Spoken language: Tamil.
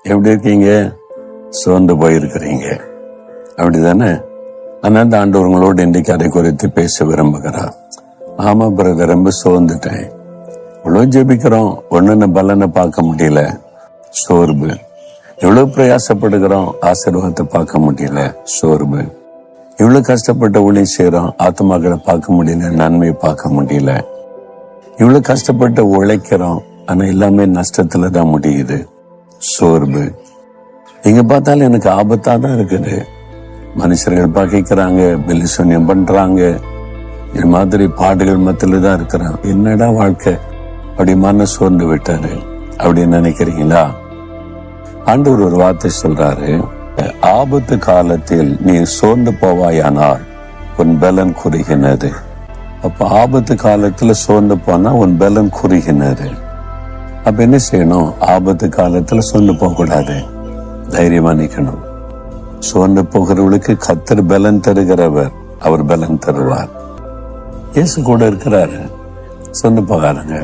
எப்படி இருக்கீங்க? சோர்ந்து போயிருக்கிறீங்க, அப்படிதானே? அதனால ஆண்டவர்களோடு இன்றைக்கு அதை குறித்து பேச விரும்புகிறார். ஆமா பிரதர், ரொம்ப சோர்ந்துட்டேன். இவ்வளவு ஜெபிக்கிறோம், ஒன்னு பலனை பார்க்க முடியல, சோர்வு. எவ்வளவு பிரயாசப்படுகிறோம், ஆசீர்வாதத்தை பார்க்க முடியல, சோர்வு. இவ்வளவு கஷ்டப்பட்ட ஊழியம் செய்யறோம், ஆத்மாக்களை பார்க்க முடியல, நன்மையை பார்க்க முடியல. இவ்வளவு கஷ்டப்பட்டு உழைக்கிறோம், ஆனா எல்லாமே நஷ்டத்துல தான் முடியுது, சோர்வு. இங்க பார்த்தாலும் எனக்கு ஆபத்தா தான் இருக்குது. மனுஷர்கள் பகைக்கிறாங்க, பெலிசூன்யம் பண்றாங்க, இது மாதிரி பாடுகள் மத்தியில தான் இருக்கிறான். என்னடா வாழ்க்கை, அப்படி மன சோர்ந்து விட்டாரு அப்படின்னு நினைக்கிறீங்களா? ஆண்டவர் ஒரு வார்த்தை சொல்றாரு, ஆபத்து காலத்தில் நீ சோர்ந்து போவாயானால் உன் பலன் குறுகினது. அப்ப ஆபத்து காலத்துல சோர்ந்து போனா உன் பலன் குறுகினது. அப்ப என்ன செய்யணும்? ஆபத்து காலத்துல சோர்ந்து போக கூடாது, தைரியமா நிக்கணும். சோர்ந்து போகிறவர்களுக்கு கர்த்தர் பலன் தருகிறவர், அவர் பலன் தருவார். இயேசு கூட இருக்கிறாரு, சோர்ந்து போகாதுங்க.